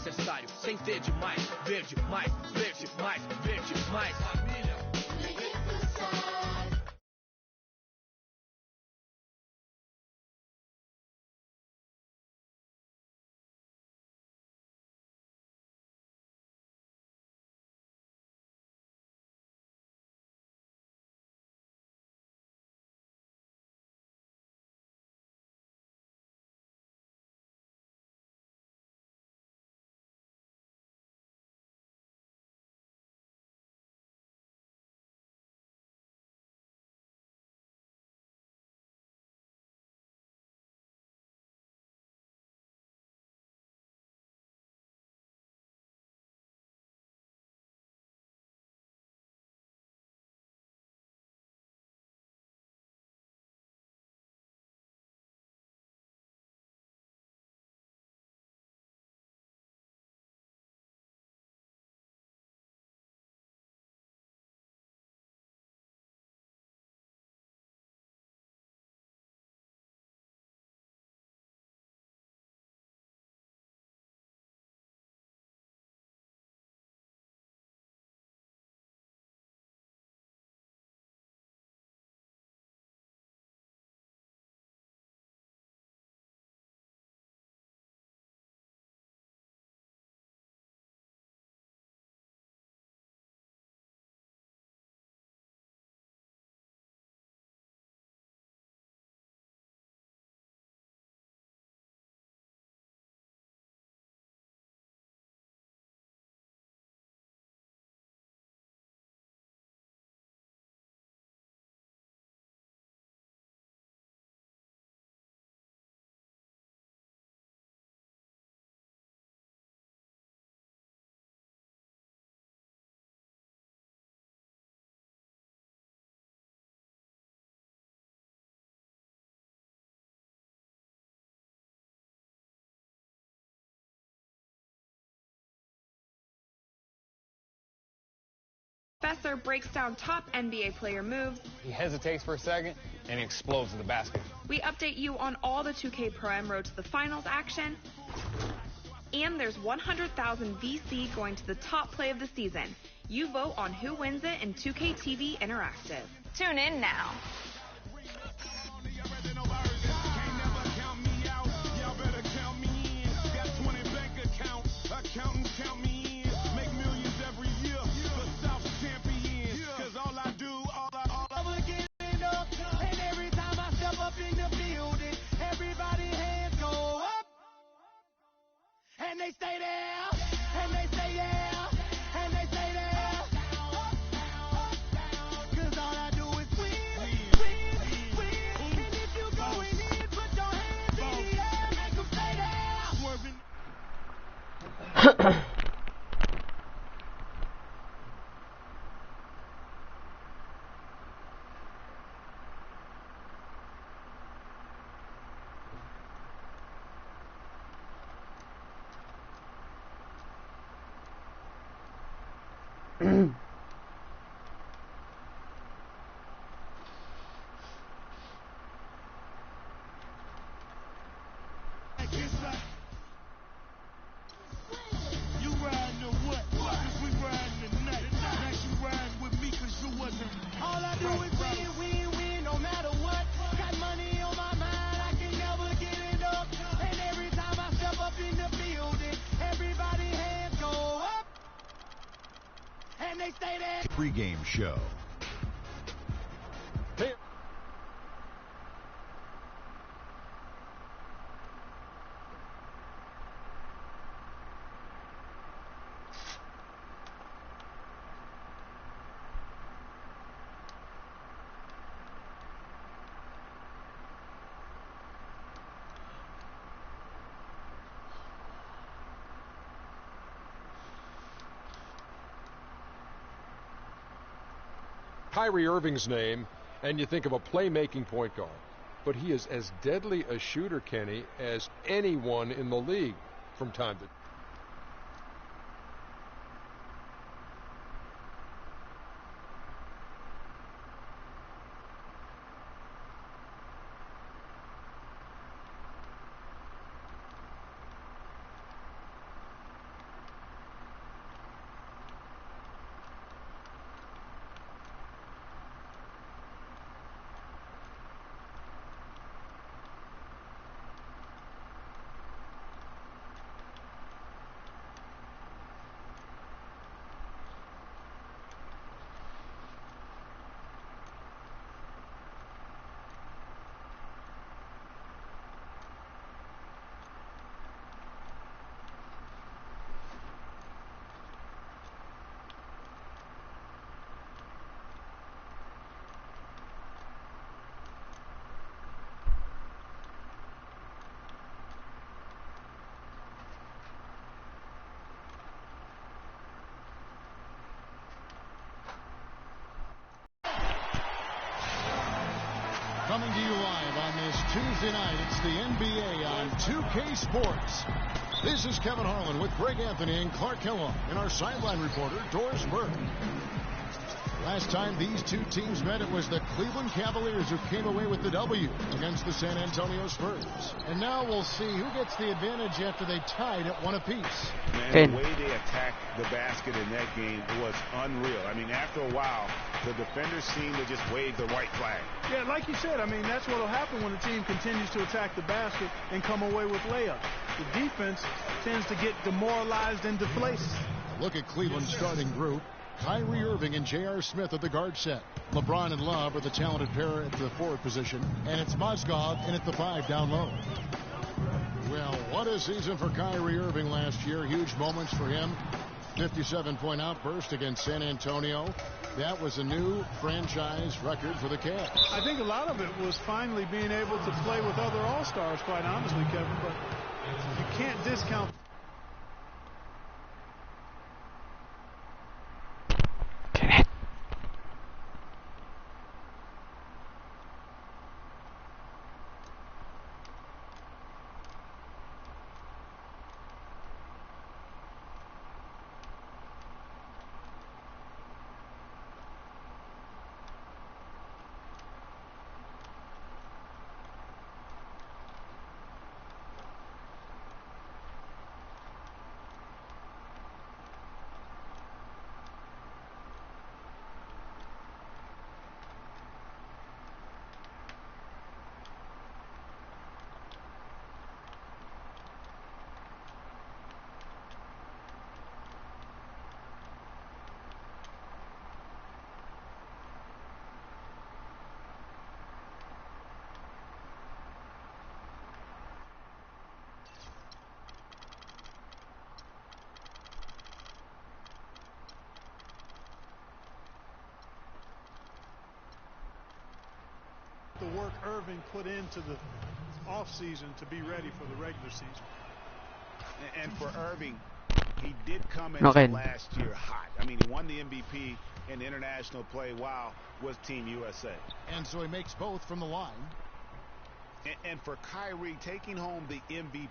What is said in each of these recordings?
necessário. Sem ter demais, verde mais, verde mais, verde mais. Família. Professor breaks down top NBA player moves. He hesitates for a second, and he explodes to the basket. We update you on all the 2K Pro Am Road to the Finals action. And there's 100,000 VC going to the top play of the season. You vote on who wins it in 2K TV Interactive. Tune in now. And they stay there, and they say yeah, and they say there. Cause all I do is win, win, win. And if you going in, put your hands in the air, make them stay there. Swerving. Pre-game show. Kyrie Irving's name, and you think of a playmaking point guard. But he is as deadly a shooter, Kenny, as anyone in the league from time to time. Coming to you live on this Tuesday night, it's the NBA on 2K Sports. This is Kevin Harlan with Greg Anthony and Clark Kellogg and our sideline reporter, Doris Burke. Last time these two teams met, it was the Cleveland Cavaliers who came away with the W against the San Antonio Spurs. And now we'll see who gets the advantage after they tied at one apiece. Man, the way they attacked the basket in that game was unreal. I mean, after a while, the defenders seemed to just wave the white flag. Yeah, like you said, I mean, that's what will happen when a team continues to attack the basket and come away with layups. The defense tends to get demoralized and deflated. Look at Cleveland's starting group. Kyrie Irving and J.R. Smith at the guard set. LeBron and Love are the talented pair at the forward position. And it's Mozgov in at the 5 down low. Well, what a season for Kyrie Irving last year. Huge moments for him. 57-point outburst against San Antonio. That was a new franchise record for the Cavs. I think a lot of it was finally being able to play with other All-Stars, quite honestly, Kevin. But you can't discount. The work Irving put into the offseason to be ready for the regular season. And for Irving, he did come in last year hot. I mean, he won the MVP in international play while with Team USA. And so he makes both from the line. And for Kyrie, taking home the MVP.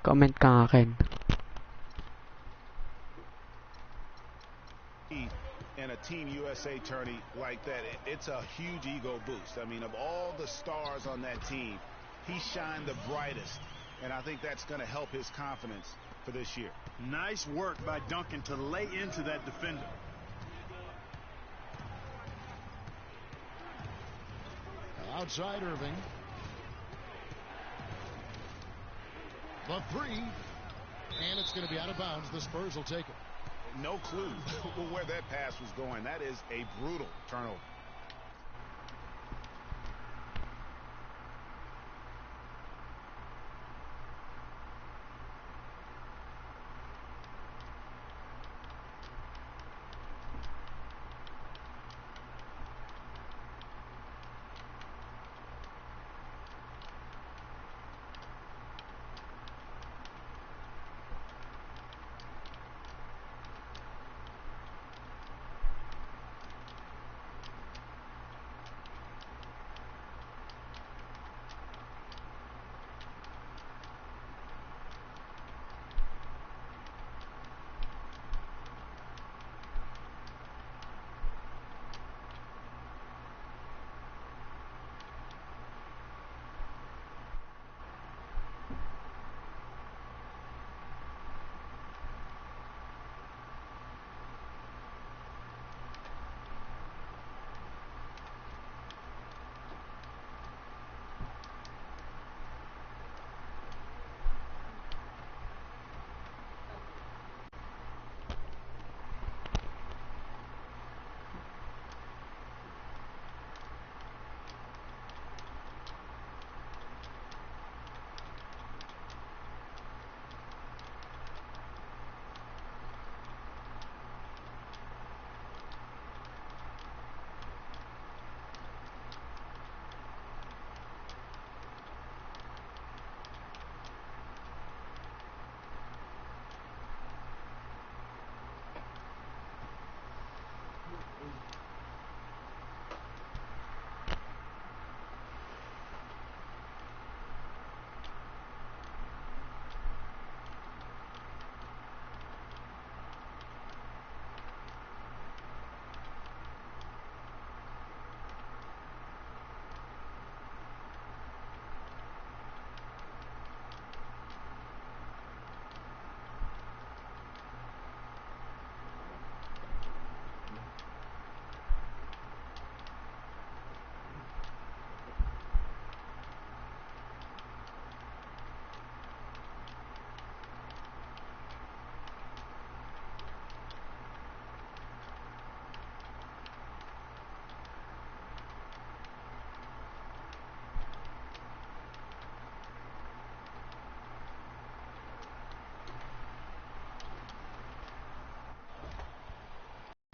Comment ka akin. In a Team USA tourney like that, it's a huge ego boost. I mean, of all the stars on that team, he shined the brightest, and I think that's going to help his confidence for this year. Nice work by Duncan to lay into that defender. Outside Irving. The 3. And it's going to be out of bounds. The Spurs will take it. No clue where that pass was going. That is a brutal turnover.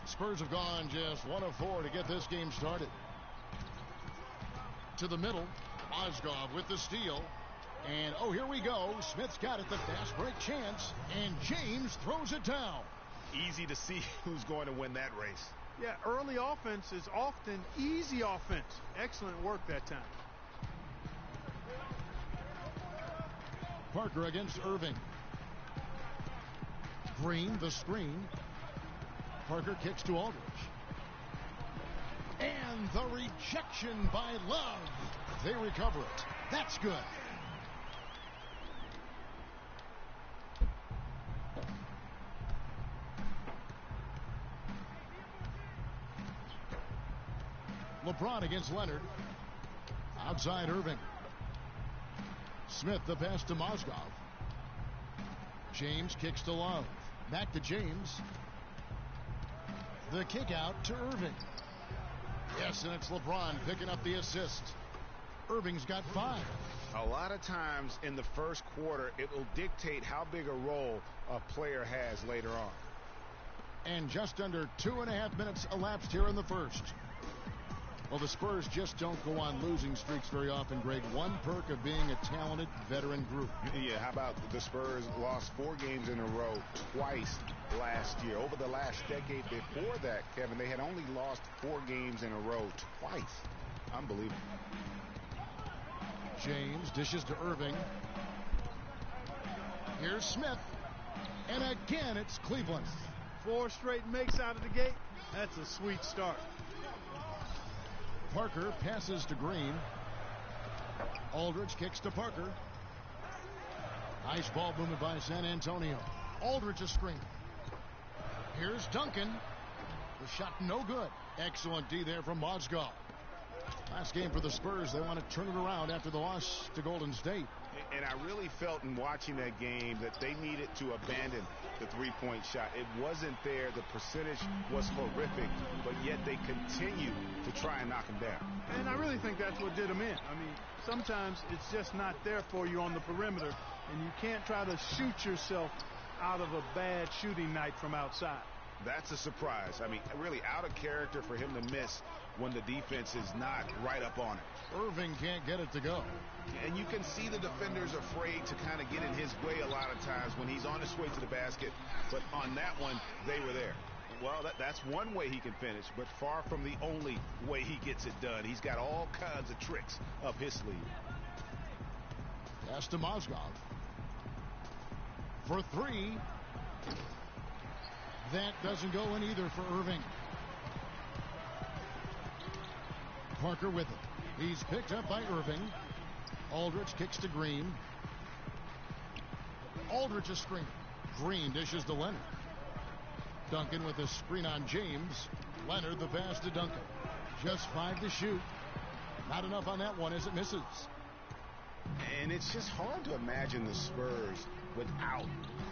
Spurs have gone just 1 of 4 to get this game started. To the middle. Mozgov with the steal. And, oh, here we go. Smith's got it, the fast break chance. And James throws it down. Easy to see who's going to win that race. Yeah, early offense is often easy offense. Excellent work that time. Parker against Irving. Green, the screen. Parker kicks to Aldridge. And the rejection by Love. They recover it. That's good. LeBron against Leonard. Outside Irving. Smith the pass to Mozgov. James kicks to Love. Back to James. The kick out to Irving. Yes, and it's LeBron picking up the assist. Irving's got 5. A lot of times in the first quarter, it will dictate how big a role a player has later on. And just under 2.5 minutes elapsed here in the first. Well, the Spurs just don't go on losing streaks very often, Greg. One perk of being a talented veteran group. Yeah, how about the Spurs lost 4 games in a row twice last year. Over the last decade before that, Kevin, they had only lost 4 games in a row twice. Unbelievable. James dishes to Irving. Here's Smith. And again, it's Cleveland. 4 straight makes out of the gate. That's a sweet start. Parker passes to Green. Aldridge kicks to Parker. Nice ball movement by San Antonio. Aldridge a screen. Here's Duncan. The shot no good. Excellent D there from Mozgov. Last game for the Spurs. They want to turn it around after the loss to Golden State. And I really felt in watching that game that they needed to abandon the three-point shot. It wasn't there. The percentage was horrific, but yet they continue to try and knock them down. And I really think that's what did them in. I mean, sometimes it's just not there for you on the perimeter, and you can't try to shoot yourself out of a bad shooting night from outside. That's a surprise. I mean, really out of character for him to miss when the defense is not right up on it. Irving can't get it to go. And you can see the defenders afraid to kind of get in his way a lot of times when he's on his way to the basket. But on that one, they were there. Well, that's one way he can finish, but far from the only way he gets it done. He's got all kinds of tricks up his sleeve. Pass to Mozgov. For 3. That doesn't go in either for Irving. Parker with it. He's picked up by Irving. Aldridge kicks to Green. Aldridge a screen. Green dishes to Leonard. Duncan with a screen on James. Leonard the pass to Duncan. Just 5 to shoot. Not enough on that one as it misses. And it's just hard to imagine the Spurs without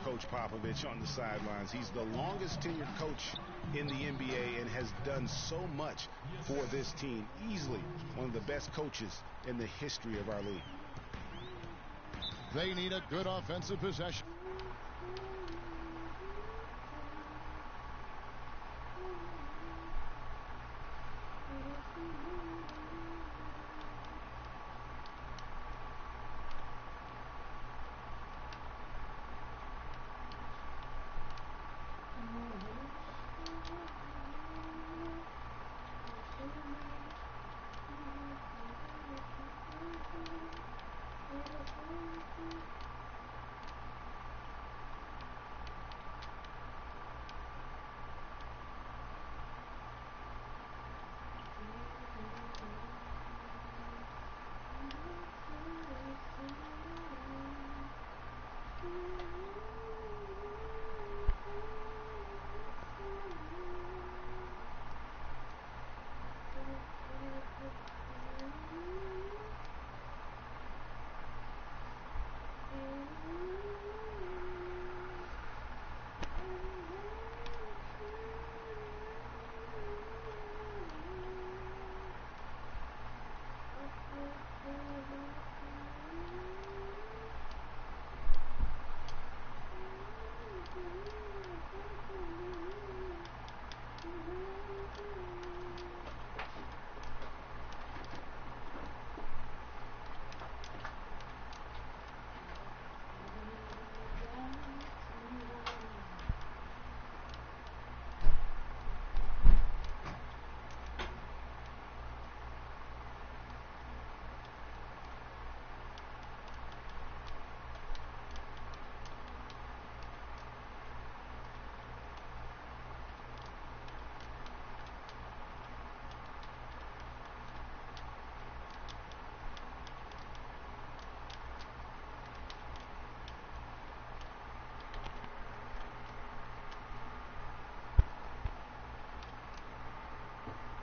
Coach Popovich on the sidelines. He's the longest tenured coach in the NBA and has done so much for this team. Easily one of the best coaches in the history of our league. They need a good offensive possession.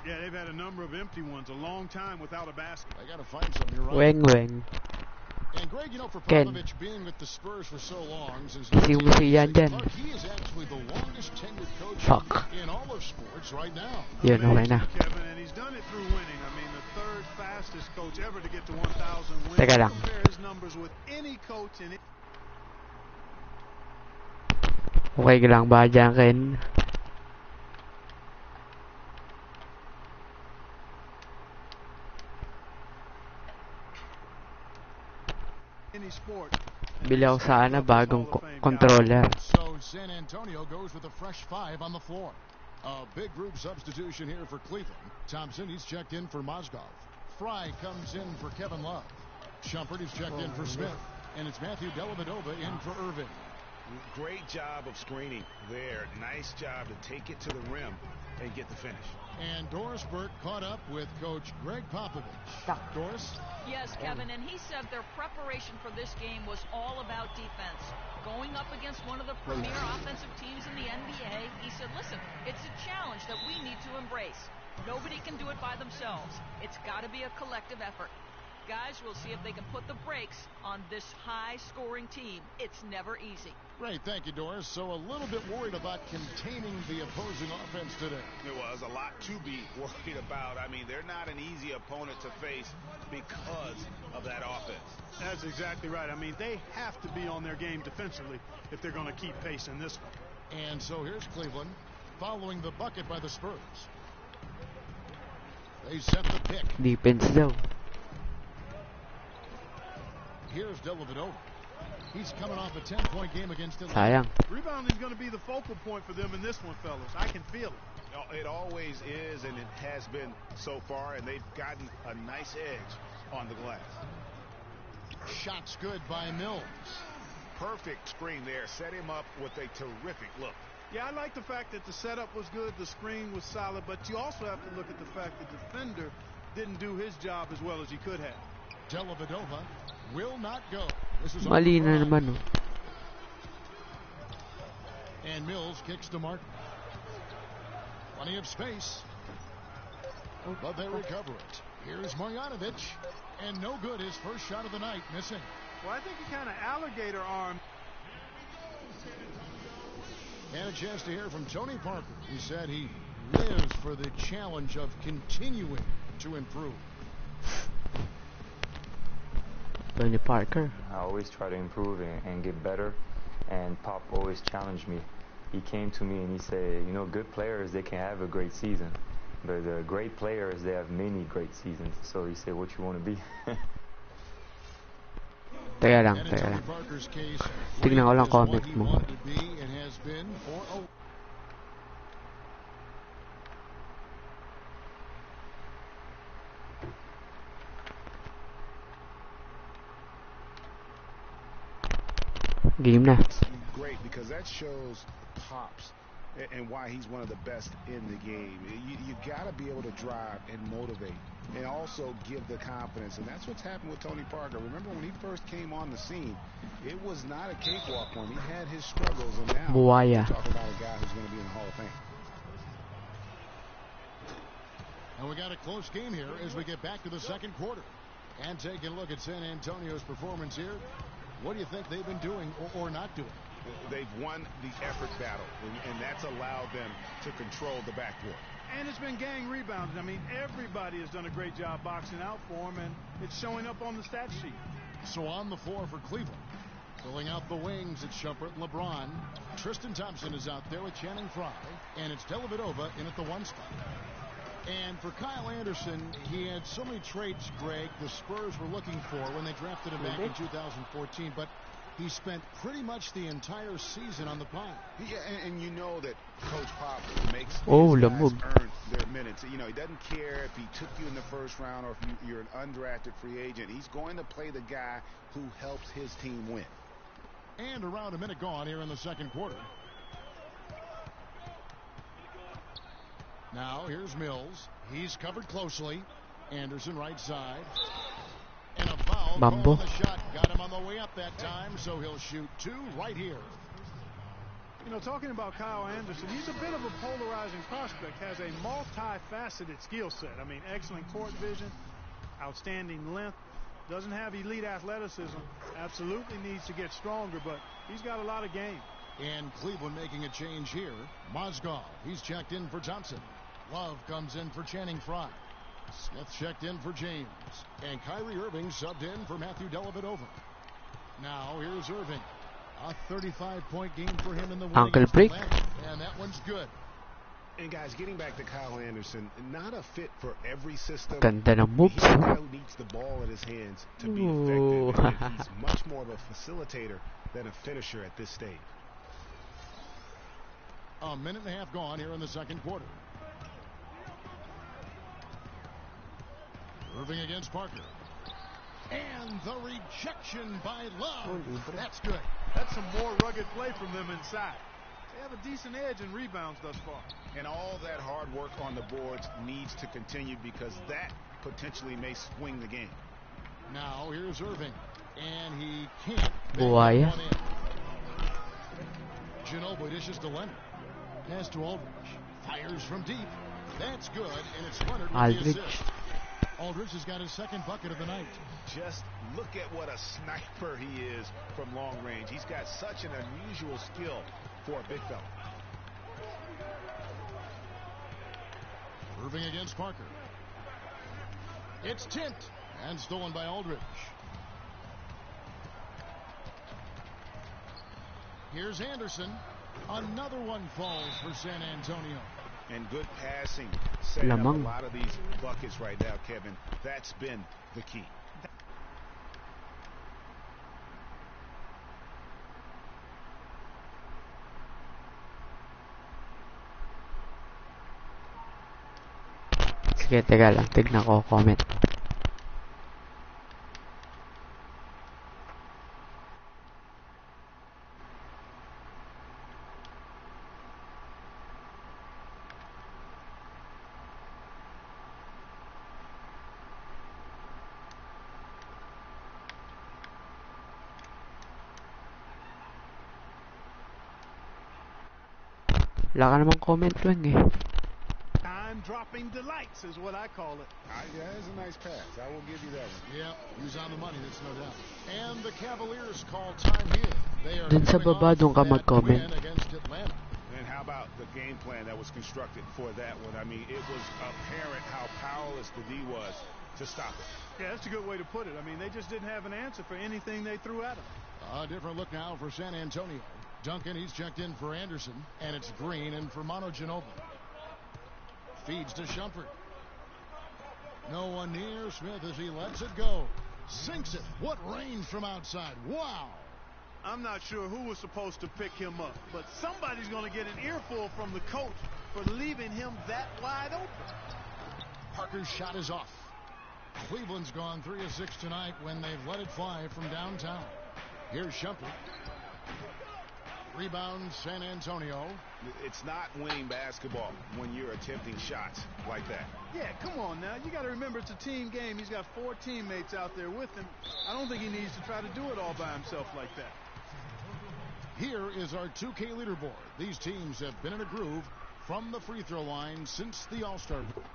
Yeah, they've had a number of empty ones, a long time without a basket. They got to find something. You're right. เว้งเว้ง And Greg, you know, for Ken. Popovich being with the Spurs for so long, since Siêu siêu dân dân. Clark, he is actually the longest tenured coach Fuck. in all of sports right now. เยอะนะไว้นะ Kevin, and he's done it through winning. I mean, the third fastest coach ever to get to 1,000 wins. แต่กระดัง Compare his numbers with any coach in it. ไว้กำลังบาจางเกิน Any sport. Bilaw sana bagong controller. So San Antonio goes with a fresh 5 on the floor. A big group substitution here for Cleveland. Thompson, he's checked in for Mozgov. Fry comes in for Kevin Love. Shumpert is checked in for Smith. And it's Matthew Dellavedova in for Irving. Great job of screening there. Nice job to take it to the rim and get the finish. And Doris Burke caught up with Coach Greg Popovich. Doris? Yes, Kevin, and he said their preparation for this game was all about defense. Going up against one of the premier offensive teams in the NBA, he said, listen, it's a challenge that we need to embrace. Nobody can do it by themselves. It's got to be a collective effort. Guys, we'll see if they can put the brakes on this high-scoring team. It's never easy. Great, thank you, Doris. So a little bit worried about containing the opposing offense today. There was a lot to be worried about. I mean, they're not an easy opponent to face because of that offense. That's exactly right. I mean, they have to be on their game defensively if they're going to keep pace in this one. And so here's Cleveland following the bucket by the Spurs. They set the pick. Defense daw. Here's Dellavedova. He's coming off a 10-point game against Illinois. Sayang. Rebounding is going to be the focal point for them in this one, fellas. I can feel it. It always is, and it has been so far, and they've gotten a nice edge on the glass. Shots good by Mills. Perfect screen there. Set him up with a terrific look. Yeah, I like the fact that the setup was good, the screen was solid, but you also have to look at the fact that the defender didn't do his job as well as he could have. Dellavedova will not go. This is Mali na naman, no? And Mills kicks to Martin. Plenty of space. But they recover it. Here's Marjanovic. And no good. His first shot of the night missing. Well, I think he kind of alligator arm. And a chance to hear from Tony Parker. He said he lives for the challenge of continuing to improve. Tony Parker. I always try to improve and get better, and Pop always challenged me. He came to me and he said, you know, good players, they can have a great season, but great players, they have many great seasons. So he said, what you want to be? Teka lang. Tignan ko lang comment mo. Game na. Great, because that shows Pops and why he's one of the best in the game. You got to be able to drive and motivate and also give the confidence, and that's what's happened with Tony Parker. Remember when he first came on the scene, it was not a cakewalk for him. He had his struggles, and now we're talking about a guy who's going to be in the Hall of Fame. And we got a close game here as we get back to the second quarter. And taking a look at San Antonio's performance here, what do you think they've been doing or not doing? They've won the effort battle, and that's allowed them to control the backboard. And it's been gang rebounding. I mean, everybody has done a great job boxing out for him, and it's showing up on the stat sheet. So on the floor for Cleveland, filling out the wings, it's Shumpert and LeBron. Tristan Thompson is out there with Channing Frye, and it's Dellavedova in at the 1 spot. And for Kyle Anderson, he had so many traits, Greg, the Spurs were looking for when they drafted him back in 2014, but he spent pretty much the entire season on the pine. Yeah, and you know that Coach Pop makes these lamog. guys earn their minutes. You know, he doesn't care if he took you in the first round or if you're an undrafted free agent. He's going to play the guy who helps his team win. And around a minute gone here in the second quarter. Now here's Mills. He's covered closely. Anderson right side. And a foul call on the shot. Got him on the way up that time, so he'll shoot 2 right here. You know, talking about Kyle Anderson, he's a bit of a polarizing prospect, has a multifaceted skill set. I mean, excellent court vision, outstanding length, doesn't have elite athleticism, absolutely needs to get stronger, but he's got a lot of game. And Cleveland making a change here. Mozgov, he's checked in for Thompson. Love comes in for Channing Frye. Smith checked in for James. And Kyrie Irving subbed in for Matthew Dellavedova. Now here's Irving. A 35-point game for him in the Uncle Brick. And that one's good. And guys, getting back to Kyle Anderson, not a fit for every system. Ganda ng moves. He's a guy who needs the ball in his hands to be effective. And he's much more of a facilitator than a finisher at this stage. A minute and a half gone here in the second quarter. Irving against Parker. And the rejection by Love. That's good. That's some more rugged play from them inside. They have a decent edge in rebounds thus far. And all that hard work on the boards needs to continue because that potentially may swing the game. Now here's Irving. And he can't. Buaya. Ginobili dishes to Leonard. Pass to Aldridge. Fires from deep. That's good, and it's Leonard with the assist. Aldridge has got his second bucket of the night. Just look at what a sniper he is from long range. He's got such an unusual skill for a big fella. Irving against Parker. It's tipped and stolen by Aldridge. Here's Anderson. Another one falls for San Antonio. And good passing, setting up a lot of these buckets right now, Kevin. That's been the key. Sige, teka lang. Tignan ko comment. Wala ka namang comment lang eh. Time-dropping delights is what I call it. Yeah, that's a nice pass. I will give you that one. Yep, he was on the money, that's no doubt. And the Cavaliers call time here. They are Dun sa baba, dun ka mag-comment. Against Atlanta. And how about the game plan that was constructed for that one? I mean, it was apparent how powerless the D was to stop it. Yeah, that's a good way to put it. I mean, they just didn't have an answer for anything they threw at them. A different look now for San Antonio. Duncan, he's checked in for Anderson, and it's Green in for Manu Ginobili. Feeds to Shumpert. No one near Smith as he lets it go. Sinks it. What range from outside. Wow. I'm not sure who was supposed to pick him up, but somebody's going to get an earful from the coach for leaving him that wide open. Parker's shot is off. Cleveland's gone 3 of 6 tonight when they've let it fly from downtown. Here's Shumpert. Rebound San Antonio. It's not winning basketball when you're attempting shots like that. Yeah, come on now. You got to remember it's a team game. He's got 4 teammates out there with him. I don't think he needs to try to do it all by himself like that. Here is our 2K leaderboard. These teams have been in a groove from the free throw line since the All-Star break.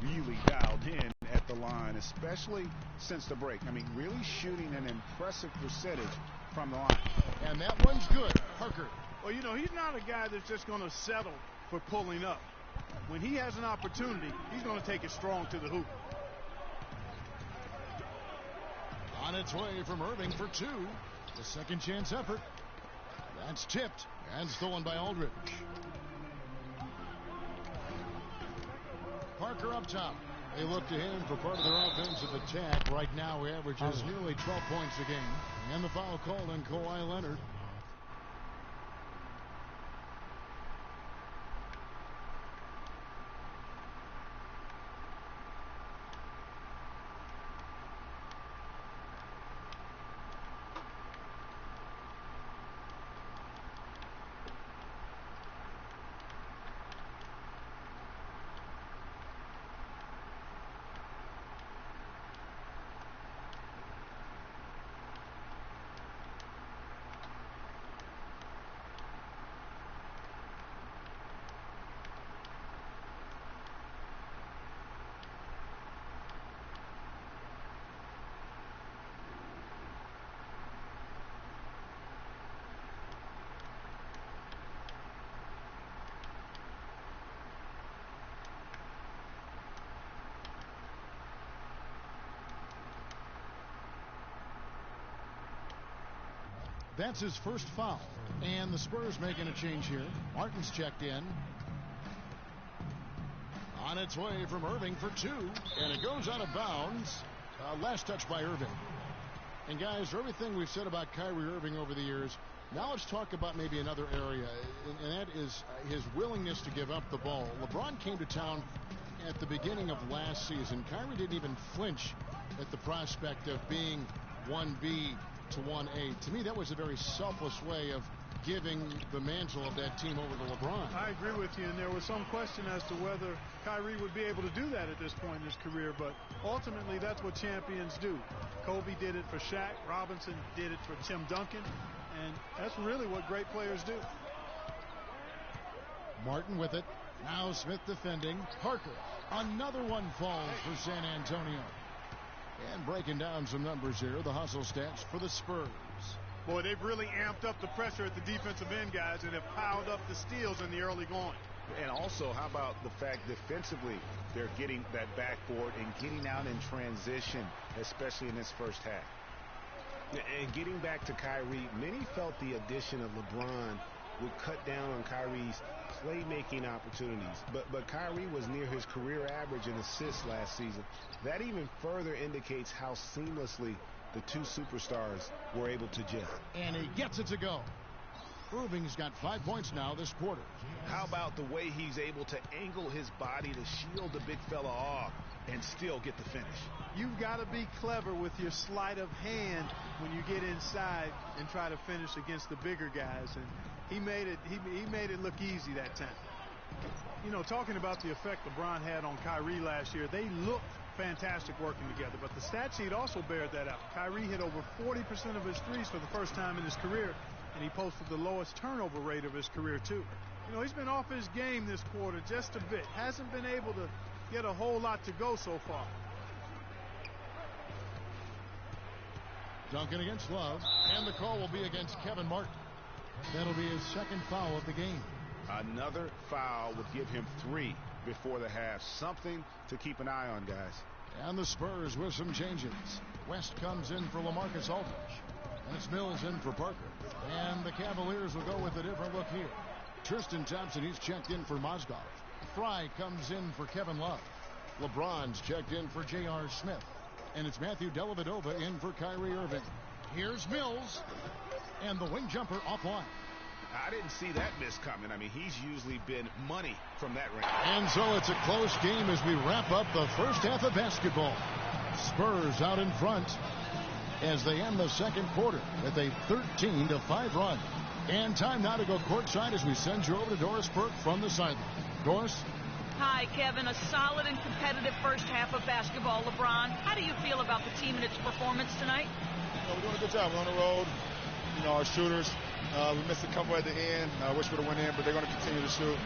Really dialed in at the line, especially since the break. I mean, really shooting an impressive percentage from the line. And that one's good. Parker. Well, you know, he's not a guy that's just going to settle for pulling up. When he has an opportunity, he's going to take it strong to the hoop. On its way from Irving for 2. The second chance effort. That's tipped and stolen by Aldridge. Parker up top. They look to him for part of their offensive attack. Right now, he averages nearly 12 points a game. And the foul called on Kawhi Leonard. That's his first foul. And the Spurs making a change here. Martin's checked in. On its way from Irving for two. And it goes out of bounds. Last touch by Irving. And guys, for everything we've said about Kyrie Irving over the years, now let's talk about maybe another area. And that is his willingness to give up the ball. LeBron came to town at the beginning of last season. Kyrie didn't even flinch at the prospect of being 1B to 1A. To me, that was a very selfless way of giving the mantle of that team over to LeBron. I agree with you, and there was some question as to whether Kyrie would be able to do that at this point in his career, but ultimately that's what champions do. Kobe did it for Shaq, Robinson did it for Tim Duncan, and that's really what great players do. Martin with it. Now Smith defending. Parker. Another one falls for San Antonio. And breaking down some numbers here, the hustle stats for the Spurs. Boy, they've really amped up the pressure at the defensive end, guys, and have piled up the steals in the early going. And also, how about the fact defensively they're getting that backboard and getting out in transition, especially in this first half. And getting back to Kyrie, many felt the addition of LeBron would cut down on Kyrie's playmaking opportunities. But Kyrie was near his career average in assists last season. That even further indicates how seamlessly the two superstars were able to gel. And he gets it to go. Irving's got 5 points now this quarter. How about the way he's able to angle his body to shield the big fella off and still get the finish? You've got to be clever with your sleight of hand when you get inside and try to finish against the bigger guys. And he made it look easy that time. You know, talking about the effect LeBron had on Kyrie last year, they looked fantastic working together, but the stat sheet also bared that out. Kyrie hit over 40% of his threes for the first time in his career, and he posted the lowest turnover rate of his career too. You know, he's been off his game this quarter just a bit. Hasn't been able to get a whole lot to go so far. Duncan against Love, and the call will be against Kevin Martin. That'll be his second foul of the game. Another foul would give him 3 before the half. Something to keep an eye on, guys. And the Spurs with some changes. West comes in for LaMarcus Aldridge. And it's Mills in for Parker. And the Cavaliers will go with a different look here. Tristan Thompson, he's checked in for Mozgov. Fry comes in for Kevin Love. LeBron's checked in for J.R. Smith. And it's Matthew Dellavedova in for Kyrie Irving. Here's Mills. And the wing jumper offline. I didn't see that miss coming. I mean, he's usually been money from that range. And so it's a close game as we wrap up the first half of basketball. Spurs out in front as they end the second quarter with a 13-5 run. And time now to go courtside as we send you over to Doris Burke from the sideline. Doris? Hi, Kevin. A solid and competitive first half of basketball, LeBron. How do you feel about the team and its performance tonight? We're doing a good job. We're on the road. You know, our shooters, we missed a couple at the end. I wish we would have went in, but they're going to continue to shoot.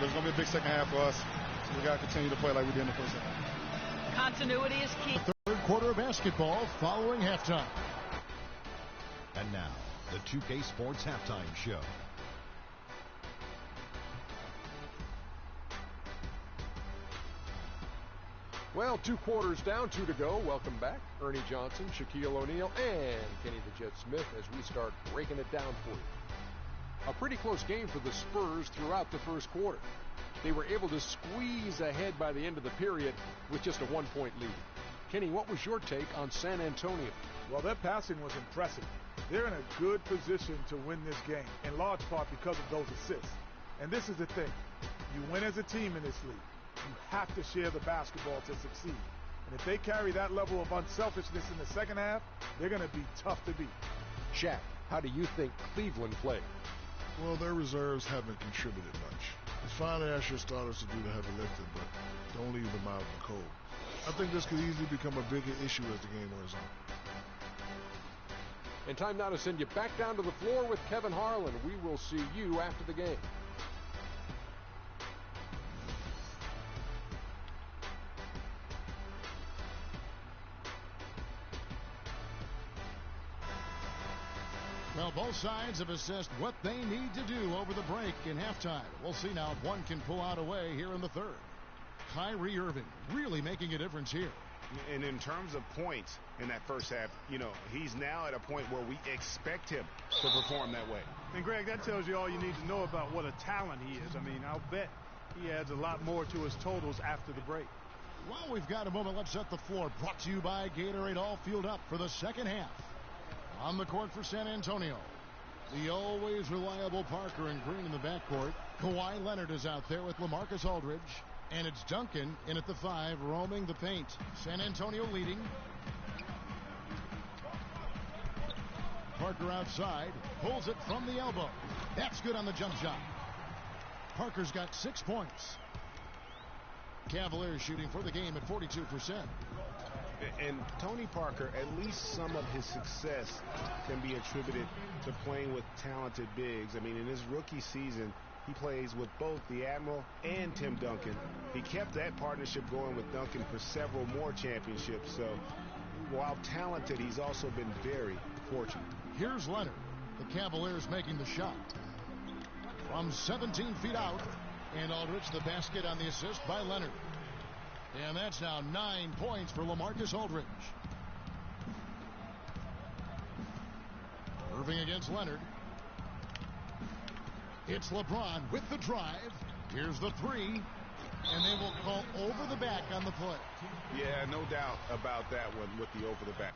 There's going to be a big second half for us. So we got to continue to play like we did in the first half. Continuity is key. The third quarter of basketball following halftime. And now, the 2K Sports Halftime Show. Well, 2 quarters down, 2 to go. Welcome back, Ernie Johnson, Shaquille O'Neal, and Kenny the Jet Smith as we start breaking it down for you. A pretty close game for the Spurs throughout the first quarter. They were able to squeeze ahead by the end of the period with just a 1-point lead. Kenny, what was your take on San Antonio? Well, their passing was impressive. They're in a good position to win this game, in large part because of those assists. And this is the thing. You win as a team in this league. You have to share the basketball to succeed. And if they carry that level of unselfishness in the second half, they're going to be tough to beat. Shaq, how do you think Cleveland played? Well, their reserves haven't contributed much. It's fine to ask your starters to do the heavy lifting, but don't leave them out in the cold. I think this could easily become a bigger issue as the game wears on. And time now to send you back down to the floor with Kevin Harlan. We will see you after the game. Well, both sides have assessed what they need to do over the break in halftime. We'll see now if one can pull out away here in the third. Kyrie Irving really making a difference here. And in terms of points in that first half, you know, he's now at a point where we expect him to perform that way. And, Greg, that tells you all you need to know about what a talent he is. I mean, I'll bet he adds a lot more to his totals after the break. Well, we've got a moment. Let's set the floor. Brought to you by Gatorade. All fueled up for the second half. On the court for San Antonio, the always reliable Parker and Green in the backcourt. Kawhi Leonard is out there with LaMarcus Aldridge. And it's Duncan in at the 5, roaming the paint. San Antonio leading. Parker outside, pulls it from the elbow. That's good on the jump shot. Parker's got 6 points. Cavaliers shooting for the game at 42%. And Tony Parker, at least some of his success can be attributed to playing with talented bigs. I mean, in his rookie season, he plays with both the Admiral and Tim Duncan. He kept that partnership going with Duncan for several more championships. So while talented, he's also been very fortunate. Here's Leonard. The Cavaliers making the shot. From 17 feet out. And Aldridge the basket on the assist by Leonard. And that's now 9 points for LaMarcus Aldridge. Irving against Leonard. It's LeBron with the drive. Here's the 3. And they will call over the back on the play. Yeah, no doubt about that one with the over the back.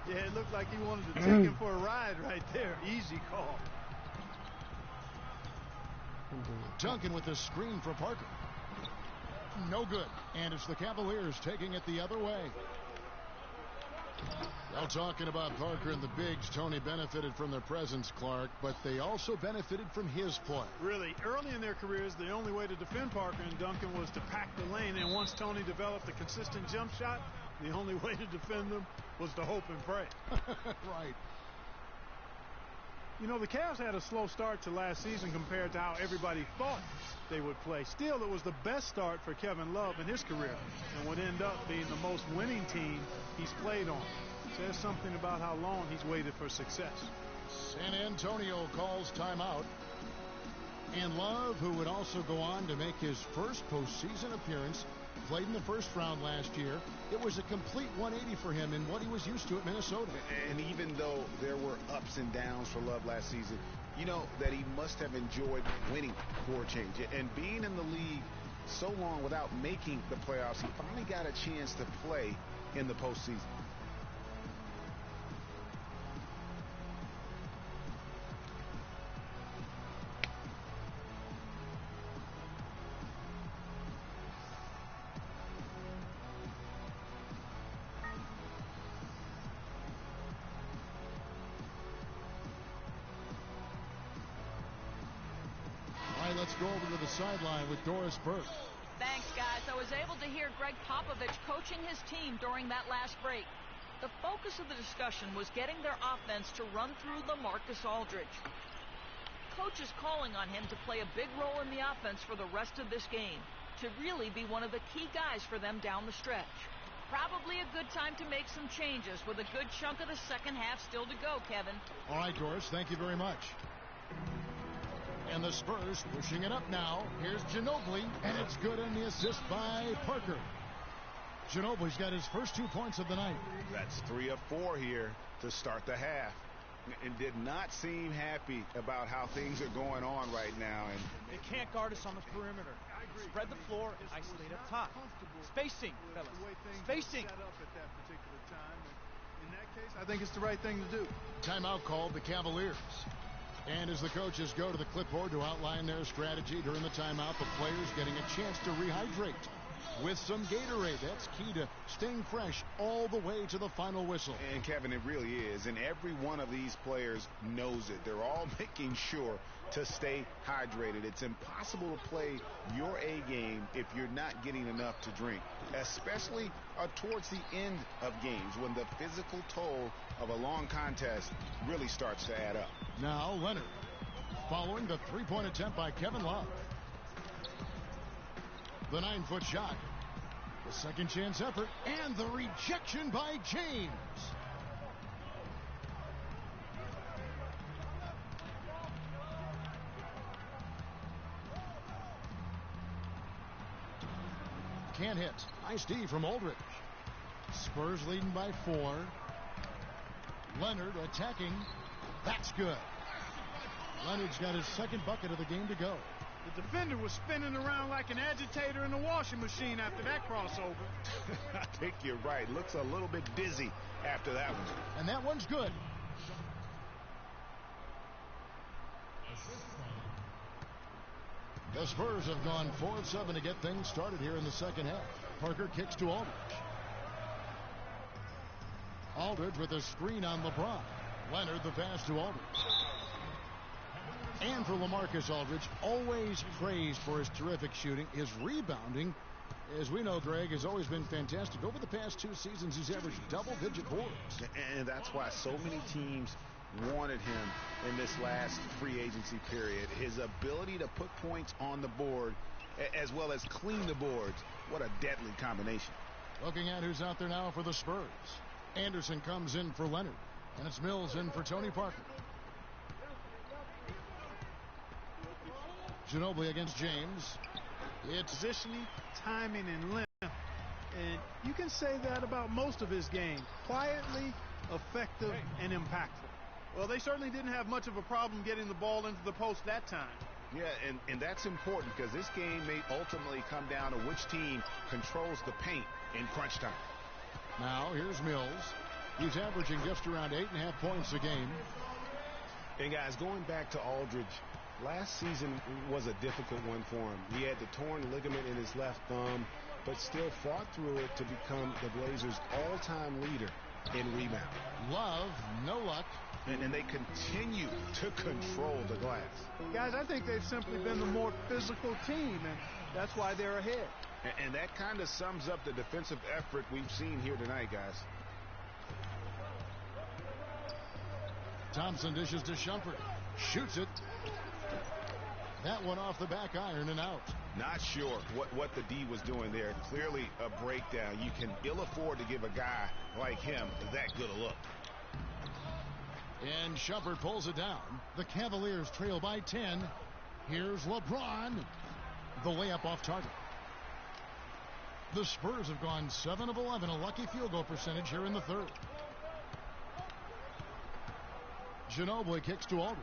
Yeah, it looked like he wanted to take him for a ride right there. Easy call. Duncan with the screen for Parker. No good. And it's the Cavaliers taking it the other way. Well, talking about Parker and the bigs, Tony benefited from their presence, Clark, but they also benefited from his play. Really, early in their careers, the only way to defend Parker and Duncan was to pack the lane. And once Tony developed a consistent jump shot, the only way to defend them was to hope and pray. Right. You know, the Cavs had a slow start to last season compared to how everybody thought they would play. Still, it was the best start for Kevin Love in his career and would end up being the most winning team he's played on. Says something about how long he's waited for success. San Antonio calls timeout. And Love, who would also go on to make his first postseason appearance, played in the first round last year. It was a complete 180 for him in what he was used to at Minnesota. And even though there were ups and downs for Love last season, you know that he must have enjoyed winning for a change. And being in the league so long without making the playoffs, he finally got a chance to play in the postseason. Let's go over to the sideline with Doris Burke. Thanks, guys. I was was able to hear Greg Popovich coaching his team during that last break. The focus of the discussion was getting their offense to run through LaMarcus Aldridge. Coach is calling on him to play a big role in the offense for the rest of this game, to really be one of the key guys for them down the stretch. Probably a good time to make some changes with a good chunk of the second half still to go, Kevin. All right, Doris, thank you very much. And the Spurs pushing it up now. Here's Ginobili, and it's good on the assist by Parker. Ginobili's got his first 2 points of the night. That's 3 of 4 here to start the half. And did not seem happy about how things are going on right now. And they can't guard us on the perimeter. Spread the floor and isolate up top. Spacing, fellas. Spacing. Set up at that particular time. And in that case, I think it's the right thing to do. Timeout called the Cavaliers. And as the coaches go to the clipboard to outline their strategy during the timeout, the players getting a chance to rehydrate with some Gatorade. That's key to staying fresh all the way to the final whistle. And Kevin, it really is. And every one of these players knows it. They're all making sure to stay hydrated. It's impossible to play your A game if you're not getting enough to drink, especially towards the end of games when the physical toll of a long contest really starts to add up. Now Leonard following the three-point attempt by Kevin Love. The 9-foot shot. The second chance effort and the rejection by James. Can't hit. Nice D from Aldridge. Spurs leading by 4. Leonard attacking. That's good. Leonard's got his second bucket of the game to go. The defender was spinning around like an agitator in a washing machine after that crossover. I think you're right. Looks a little bit dizzy after that one. And that one's good. The Spurs have gone 4 of 7 to get things started here in the second half. Parker kicks to Aldridge. Aldridge with a screen on LeBron. Leonard the pass to Aldridge. And for LaMarcus Aldridge, always praised for his terrific shooting. His rebounding, as we know, Greg, has always been fantastic. Over the past 2 seasons, he's averaged double-digit boards. And that's why so many teams wanted him in this last free agency period. His ability to put points on the board as well as clean the boards. What a deadly combination. Looking at who's out there now for the Spurs. Anderson comes in for Leonard. And it's Mills in for Tony Parker. Ginobili against James. It's positioning, timing, and length. And you can say that about most of his game. Quietly, effective, and impactful. Well, they certainly didn't have much of a problem getting the ball into the post that time. Yeah, and that's important because this game may ultimately come down to which team controls the paint in crunch time. Now, here's Mills. He's averaging just around 8.5 points a game. And, guys, going back to Aldridge, last season was a difficult one for him. He had the torn ligament in his left thumb, but still fought through it to become the Blazers' all-time leader in rebound. Love, no luck. And they continue to control the glass. Guys, I think they've simply been the more physical team, and that's why they're ahead. And that kind of sums up the defensive effort we've seen here tonight, guys. Thompson dishes to Shumpert. Shoots it. That one off the back iron and out. Not sure what the D was doing there. Clearly a breakdown. You can ill afford to give a guy like him that good a look. And Shumpert pulls it down. The Cavaliers trail by 10. Here's LeBron. The layup off target. The Spurs have gone 7 of 11, a lucky field goal percentage here in the third. Ginobili kicks to Aldridge.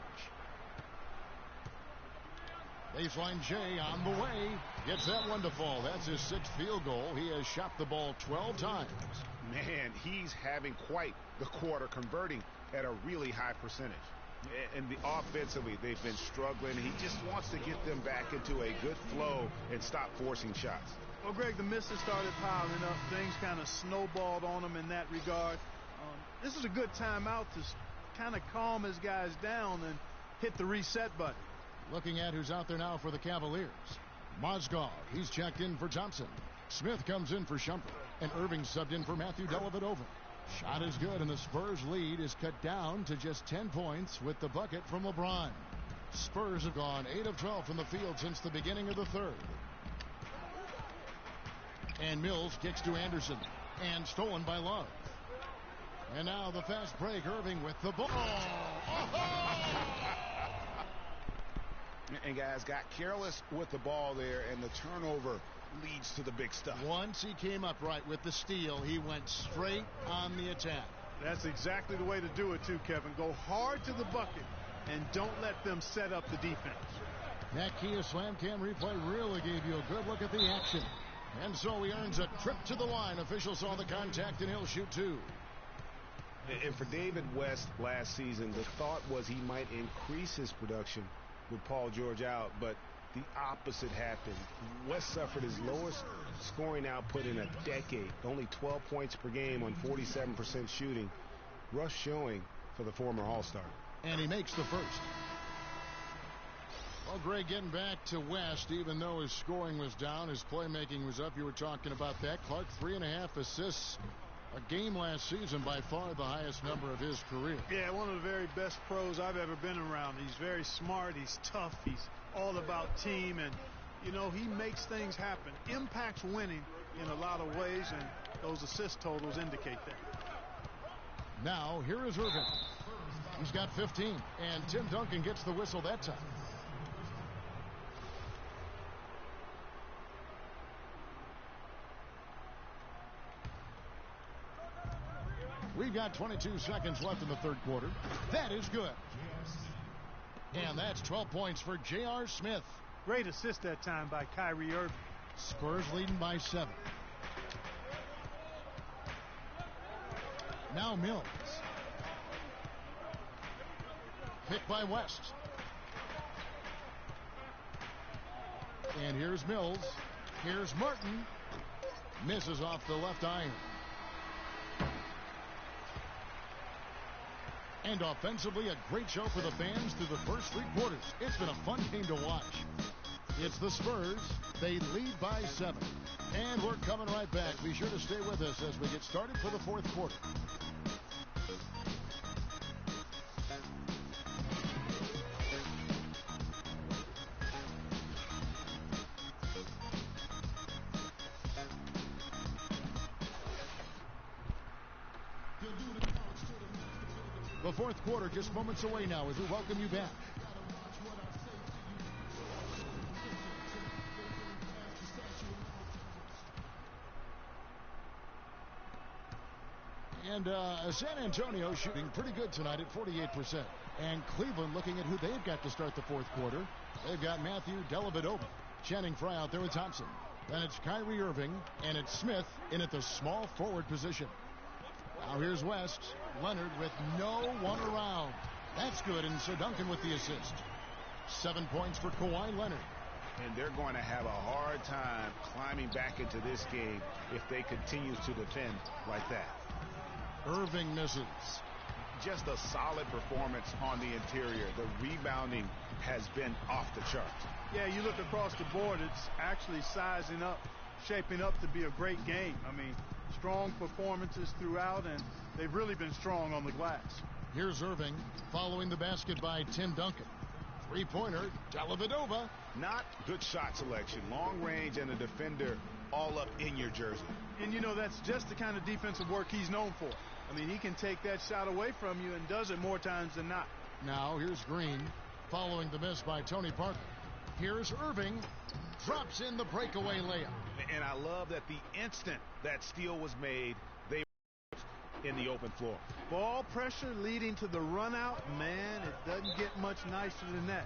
Baseline Jay on the way. Gets that one to fall. That's his 6th field goal. He has shot the ball 12 times. Man, he's having quite the quarter, converting at a really high percentage. And offensively, they've been struggling. He just wants to get them back into a good flow and stop forcing shots. Well, Greg, the misses started piling up. Things kind of snowballed on him in that regard. This is a good timeout to kind of calm his guys down and hit the reset button. Looking at who's out there now for the Cavaliers. Mozgov, he's checked in for Thompson. Smith comes in for Shumpert, and Irving subbed in for Matthew Dellavedova. Shot is good, and the Spurs lead is cut down to just 10 points with the bucket from LeBron. Spurs have gone 8 of 12 from the field since the beginning of the third. And Mills kicks to Anderson, and stolen by Love. And now the fast break, Irving with the ball. And guys got careless with the ball there, and the turnover leads to the big stuff. Once he came up right with the steal, he went straight on the attack. That's exactly the way to do it too, Kevin. Go hard to the bucket and don't let them set up the defense. That Kia Slam Cam replay really gave you a good look at the action. And so he earns a trip to the line. Officials saw the contact, and he'll shoot 2. And for David West last season, the thought was he might increase his production with Paul George out, but the opposite happened. West suffered his lowest scoring output in a decade, only 12 points per game on 47% shooting. Rough showing for the former All-Star. And he makes the first. Well, Greg, getting back to West, even though his scoring was down, his playmaking was up. You were talking about that. Clark, 3.5 assists a game last season, by far the highest number of his career. Yeah, one of the very best pros I've ever been around. He's very smart. He's tough. He's all about team. And, you know, he makes things happen. Impacts winning in a lot of ways, and those assist totals indicate that. Now, here is Irving. He's got 15, and Tim Duncan gets the whistle that time. We've got 22 seconds left in the third quarter. That is good. And that's 12 points for J.R. Smith. Great assist that time by Kyrie Irving. Spurs leading by 7. Now Mills. Picked by West. And here's Mills. Here's Martin. Misses off the left iron. And offensively, a great show for the fans through the first 3 quarters. It's been a fun game to watch. It's the Spurs. They lead by 7. And we're coming right back. Be sure to stay with us as we get started for the fourth quarter. The fourth quarter just moments away now as we welcome you back. And San Antonio shooting pretty good tonight at 48%. And Cleveland looking at who they've got to start the fourth quarter. They've got Matthew Dellavedova, Channing Frye out there with Thompson. Then it's Kyrie Irving, and it's Smith in at the small forward position. Now here's West. Leonard with no one around. That's good, and so Duncan with the assist. 7 points for Kawhi Leonard. And they're going to have a hard time climbing back into this game if they continue to defend like that. Irving misses. Just a solid performance on the interior. The rebounding has been off the charts. Yeah, you look across the board, it's actually sizing up, shaping up to be a great game. I mean, strong performances throughout, and they've really been strong on the glass. Here's Irving following the basket by Tim Duncan. Three-pointer, Dellavedova. Not good shot selection. Long range and a defender all up in your jersey. And, you know, that's just the kind of defensive work he's known for. I mean, he can take that shot away from you and does it more times than not. Now here's Green following the miss by Tony Parker. Here's Irving. Drops in the breakaway layup. And I love that the instant that steal was made, they were in the open floor. Ball pressure leading to the run out. Man, it doesn't get much nicer than that.